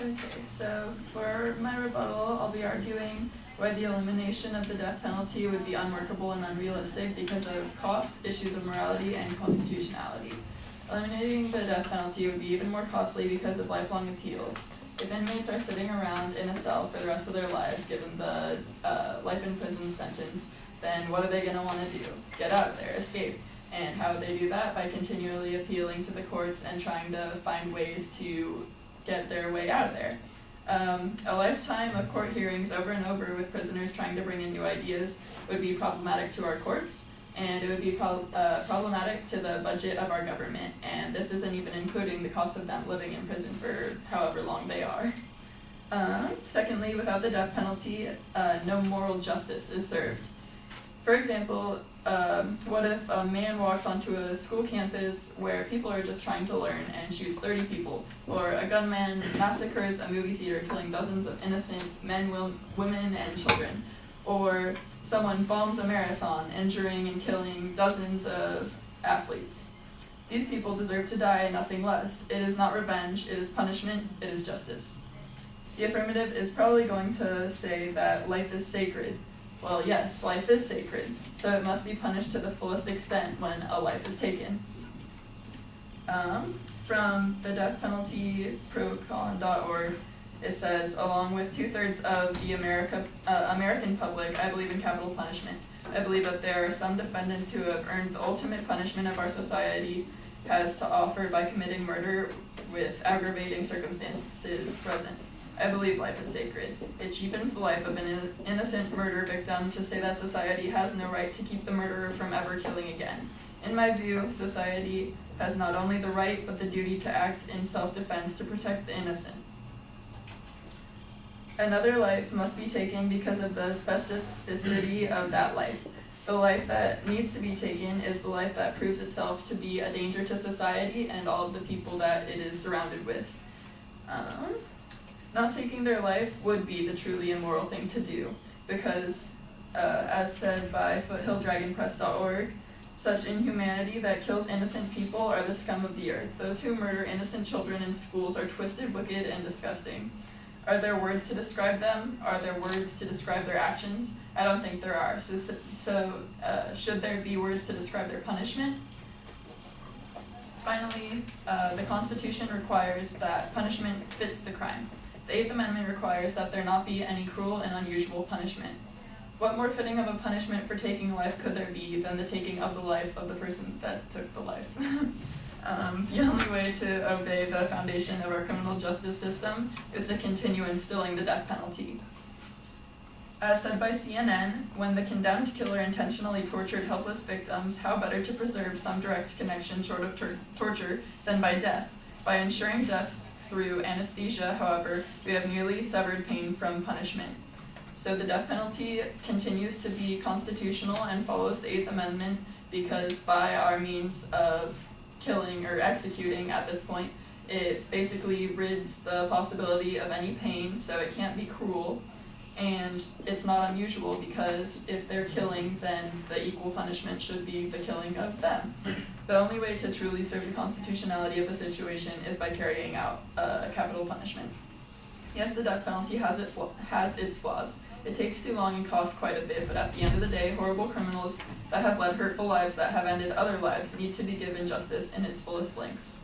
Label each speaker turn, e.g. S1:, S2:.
S1: Okay, so for my rebuttal, I'll be arguing why the elimination of the death penalty would be unworkable and unrealistic because of costs, issues of morality, and constitutionality. Eliminating the death penalty would be even more costly because of lifelong appeals. If inmates are sitting around in a cell for the rest of their lives given the life in prison sentence, then what are they going to want to do? Get out of there, escape. And how would they do that? By continually appealing to the courts and trying to find ways to get their way out of there. A lifetime of court hearings over and over with prisoners trying to bring in new ideas would be problematic to our courts, and it would be problematic to the budget of our government, and this isn't even including the cost of them living in prison for however long they are. Secondly, without the death penalty, no moral justice is served. For example, what if a man walks onto a school campus where people are just trying to learn and shoots 30 people, or a gunman massacres a movie theater killing dozens of innocent men, women, and children, or someone bombs a marathon injuring and killing dozens of athletes. These people deserve to die and nothing less. It is not revenge, it is punishment, it is justice. The affirmative is probably going to say that life is sacred. Well, yes, life is sacred, so it must be punished to the fullest extent when a life is taken. From the deathpenaltyprocon.org, it says, along with 2/3 of the American public, I believe in capital punishment. I believe that there are some defendants who have earned the ultimate punishment of our society has to offer by committing murder with aggravating circumstances present. I believe life is sacred. It cheapens the life of an innocent murder victim to say that society has no right to keep the murderer from ever killing again. In my view, society has not only the right but the duty to act in self-defense to protect the innocent. Another life must be taken because of the specificity of that life. The life that needs to be taken is the life that proves itself to be a danger to society and all of the people that it is surrounded with. Not taking their life would be the truly immoral thing to do, because, as said by foothilldragonpress.org, such inhumanity that kills innocent people are the scum of the earth. Those who murder innocent children in schools are twisted, wicked, and disgusting. Are there words to describe them? Are there words to describe their actions? I don't think there are. So should there be words to describe their punishment? Finally, the Constitution requires that punishment fits the crime. The Eighth Amendment requires that there not be any cruel and unusual punishment. What more fitting of a punishment for taking a life could there be than the taking of the life of the person that took the life? The only way to obey the foundation of our criminal justice system is to continue instilling the death penalty. As said by CNN, when the condemned killer intentionally tortured helpless victims, how better to preserve some direct connection short of torture than by death? By ensuring death through anesthesia, however, we have nearly severed pain from punishment. So the death penalty continues to be constitutional and follows the Eighth Amendment because by our means of killing or executing at this point, it basically rids the possibility of any pain, so it can't be cruel, and it's not unusual because if they're killing, then the equal punishment should be the killing of them. The only way to truly serve the constitutionality of the situation is by carrying out capital punishment. Yes, the death penalty has its flaws. It takes too long and costs quite a bit, but at the end of the day, horrible criminals that have led hurtful lives that have ended other lives need to be given justice in its fullest lengths.